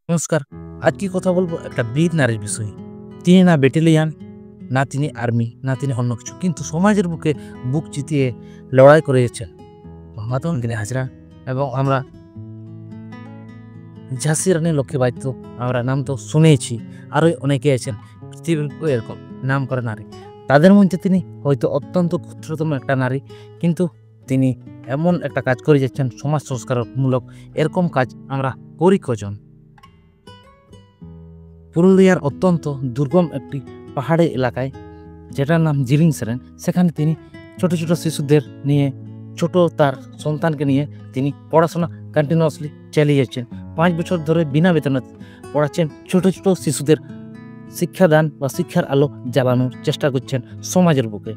নমস্কার। আজকে কথা বলবো একটা বীর নারীর বিষয়ে। তিনি না ব্যাটালিয়ান, না তিনি আর্মি, না তিনি অন্য কিছু। কিন্তু সমাজের বুকে বুক চিতিয়ে লড়াই করে গেছেন মহাত্মা গান্ধী হাজরা এবং আমরা ঝাঁসি রানী লক্ষ্মীবাই তো আমরা নাম তো শুনেইছি। আরও অনেকে আছেন পৃথিবীর এরকম নাম করা নারী। তাদের মধ্যে তিনি হয়তো অত্যন্ত ক্ষুদ্রতম একটা নারী, কিন্তু তিনি এমন একটা কাজ করে যাচ্ছেন সমাজ সংস্কারমূলক। এরকম কাজ আমরা করি কজন? পুরুলিয়ার অত্যন্ত দুর্গম একটি পাহাড়ি এলাকায়, যেটার নাম জিলিং সেরেন, সেখানে তিনি ছোট ছোট শিশুদের নিয়ে, ছোট তার সন্তানকে নিয়ে তিনি পড়াশোনা কন্টিনিউয়াসলি চালিয়ে যাচ্ছেন। 5 বছর ধরে বিনা বেতনে পড়াচ্ছেন। ছোট ছোট শিশুদের শিক্ষাদান বা শিক্ষার আলো জ্বালানোর চেষ্টা করছেন সমাজের বুকে।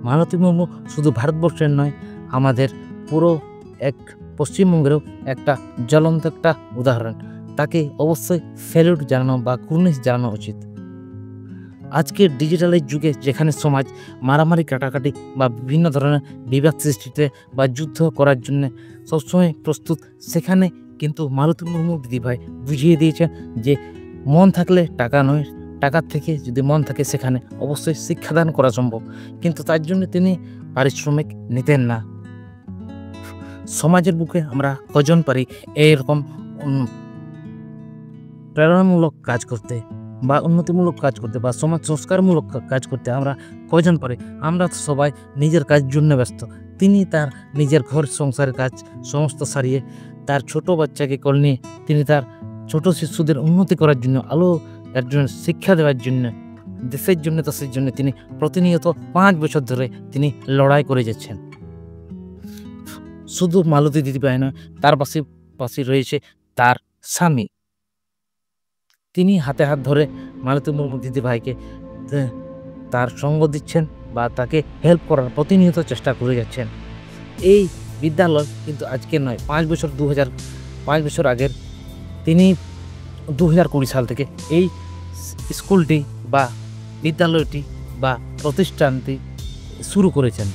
মালতী মুর্মু শুধু ভারতবর্ষের নয়, আমাদের পুরো এক পশ্চিমবঙ্গেরও একটা জ্বলন্ত একটা উদাহরণ। তাকে অবশ্যই স্যালুট জানানো বা কুর্নিশ জানানো উচিত। আজকের ডিজিটালের যুগে যেখানে সমাজ মারামারি কাটাকাটি বা বিভিন্ন ধরনের বিবাদ সৃষ্টিতে বা যুদ্ধ করার জন্য সবসময় প্রস্তুত, সেখানে কিন্তু মালতী মুর্মু দিদিভাই বুঝিয়ে দিয়েছেন যে মন থাকলে টাকা নয়, টাকার থেকে যদি মন থাকে সেখানে অবশ্যই শিক্ষাদান করা সম্ভব। কিন্তু তার জন্য তিনি পারিশ্রমিক নিতেন না। সমাজের বুকে আমরা কজন পারি এরকম প্রেরণামূলক কাজ করতে বা উন্নতিমূলক কাজ করতে বা সমাজ সংস্কারমূলক কাজ করতে? আমরা কজন পারি? আমরা তো সবাই নিজের কাজের জন্য ব্যস্ত। তিনি তার নিজের ঘর সংসারের কাজ সমস্ত সারিয়ে তার ছোট বাচ্চাকে কোলে নিয়ে তিনি তার ছোট শিশুদের উন্নতি করার জন্য, আলো তার জন্য শিক্ষা দেওয়ার জন্য, দেশের জন্য দেশের জন্য তিনি প্রতিনিয়ত 5 বছর ধরে তিনি লড়াই করে যাচ্ছেন। শুধু মালতী দিদিভাই নয়, তার পাশে রয়েছে তার স্বামী। তিনি হাতে হাত ধরে মালতী মুর্মু দিদিভাইকে তার সঙ্গ দিচ্ছেন বা তাকে হেল্প করার প্রতিনিয়ত চেষ্টা করে যাচ্ছেন। এই বিদ্যালয় কিন্তু আজকের নয়, 5 বছর আগের। তিনি 2020 সাল থেকে এই স্কুলটি বা বিদ্যালয়টি বা প্রতিষ্ঠানটি শুরু করেছেন।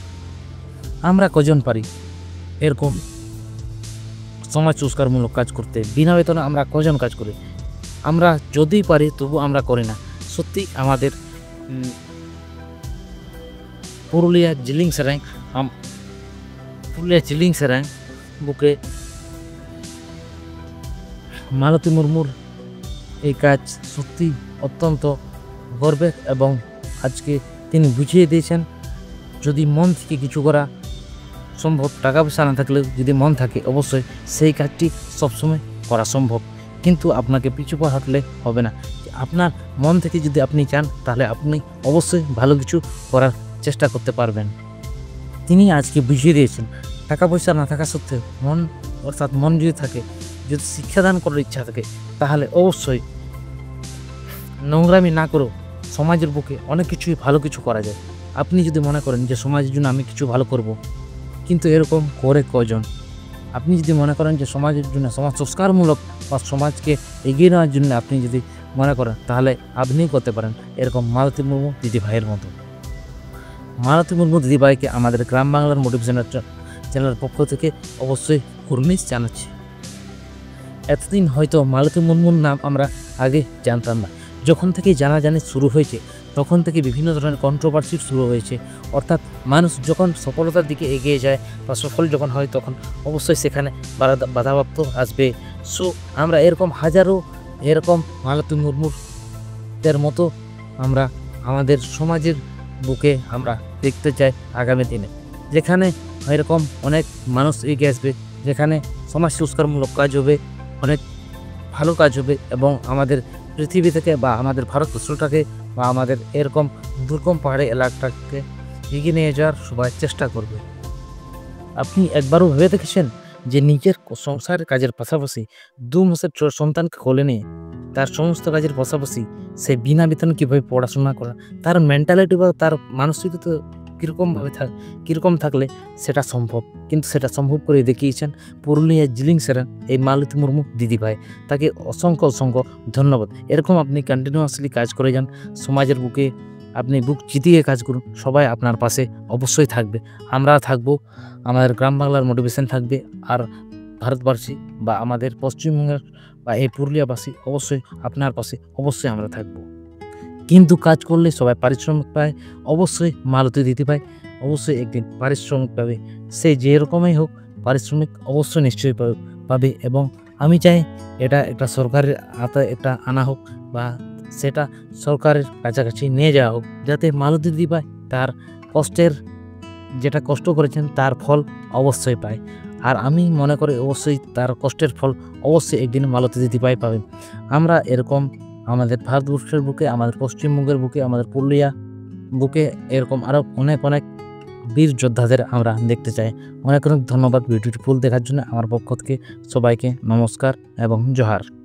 আমরা কজন পারি এরকম সমাজ সংস্কারমূলক কাজ করতে? বিনা বেতনে আমরা কজন কাজ করি? আমরা যদি পারি তবু আমরা করি না। সত্যি আমাদের পুরুলিয়া জিলিং সেরাং বুকে মালতী মুর্মুর এই কাজ সত্যি অত্যন্ত গর্বের, এবং আজকে তিনি বুঝিয়ে দিয়েছেন যদি মন থেকে কিছু করা সম্ভব, টাকা পয়সা না থাকলেও যদি মন থাকে অবশ্যই সেই কাজটি সবসময় করা সম্ভব। কিন্তু আপনাকে পিছু পা হাঁটলে হবে না। আপনার মন থেকে যদি আপনি চান তাহলে আপনি অবশ্যই ভালো কিছু করার চেষ্টা করতে পারবেন। তিনি আজকে বুঝিয়ে দিয়েছেন টাকা পয়সা না থাকা সত্ত্বেও মন, অর্থাৎ মন যদি থাকে, যদি শিক্ষাদান করার ইচ্ছা থাকে, তাহলে অবশ্যই নোংরামি না করেও সমাজের বুকে অনেক কিছুই ভালো কিছু করা যায়। আপনি যদি মনে করেন যে সমাজের জন্য আমি কিছু ভালো করব, কিন্তু এরকম করে কজন? আপনি যদি মনে করেন যে সমাজের জন্য, সমাজ সংস্কারমূলক বা সমাজকে এগিয়ে নেওয়ার জন্য আপনি যদি মনে করেন, তাহলে আপনিই করতে পারেন এরকম মালতী মুর্মু দিদিভাইয়ের মতো। মালতী মুর্মু দিদিভাইকে আমাদের গ্রাম বাংলার মোটিভেশন চ্যানেলের পক্ষ থেকে অবশ্যই কুর্নিশ জানাচ্ছি। এতদিন হয়তো মালতী মুর্মুর নাম আমরা আগে জানতাম না। যখন থেকে জানাজানি শুরু হয়েছে তখন থেকে বিভিন্ন ধরনের কন্ট্রোভার্সি শুরু হয়েছে। অর্থাৎ মানুষ যখন সফলতার দিকে এগিয়ে যায় বা সফল যখন হয়, তখন অবশ্যই সেখানে বাধাপ্রাপ্ত আসবে। সো আমরা এরকম হাজারো এরকম মালতী মুর্মুদের মতো আমরা আমাদের সমাজের বুকে আমরা দেখতে চাই আগামী দিনে, যেখানে এরকম অনেক মানুষ এগিয়ে আসবে, যেখানে সমাজ সংস্কারমূলক কাজ হবে, অনেক ভালো কাজ হবে, এবং আমাদের পৃথিবী থেকে বা আমাদের ভারতবর্ষটাকে বা আমাদের এরকম দুর্গম পাহাড়ি এলাকাটাকে এগিয়ে নিয়ে যাওয়ার সবাই চেষ্টা করবে। আপনি একবারও ভেবে দেখেছেন যে নিজের সংসারের কাজের পাশাপাশি 2 মাসের সন্তানকে কোলে নিয়ে তার সমস্ত কাজের পাশাপাশি সে বিনা বেতনে কীভাবে পড়াশোনা করা, তার মেন্টালিটি বা তার মানসিকতা কীরকম থাকলে সেটা সম্ভব? কিন্তু সেটা সম্ভব করে দেখিয়েছেন পুরুলিয়া জিলিং সেরেন এই মালতী মুর্মু দিদিভাই। তাকে অসংখ্য ধন্যবাদ। এরকম আপনি কন্টিনিউয়াসলি কাজ করে যান সমাজের বুকে। আপনি বুক চিতিয়ে কাজ করুন, সবাই আপনার পাশে অবশ্যই থাকবে। আমরা থাকবো, আমাদের গ্রাম বাংলার মোটিভেশন থাকবে। আর ভারতবাসী বা আমাদের পশ্চিমবঙ্গের বা এই পুরুলিয়াবাসী অবশ্যই আপনার পাশে অবশ্যই আমরা থাকব। কিন্তু কাজ করলে সবাই পারিশ্রমিক পায়, অবশ্যই মালতী দিতে পায়, অবশ্যই একদিন পারিশ্রমিক পাবে। সে যেরকমই হোক পারিশ্রমিক অবশ্যই নিশ্চয়ই পাবে। এবং আমি চাই এটা একটা সরকারের হাতে এটা আনা হোক বা সেটা সরকারের কাছাকাছি নিয়ে যাওয়া হোক, যাতে মালতী দিদি পায় তার কষ্টের, যেটা কষ্ট করেছেন তার ফল অবশ্যই পায়। আর আমি মনে করি অবশ্যই তার কষ্টের ফল অবশ্যই একদিন মালতী দিদি পাবেন। আমরা এরকম আমাদের ভারতবর্ষের বুকে, আমাদের পশ্চিমবঙ্গের বুকে, আমাদের পুরুলিয়া বুকে এরকম আরও অনেক অনেক বীর যোদ্ধাদের আমরা দেখতে চাই। অনেক অনেক ধন্যবাদ ভিডিওটি ফুল দেখার জন্য। আমার পক্ষ থেকে সবাইকে নমস্কার এবং জোহার।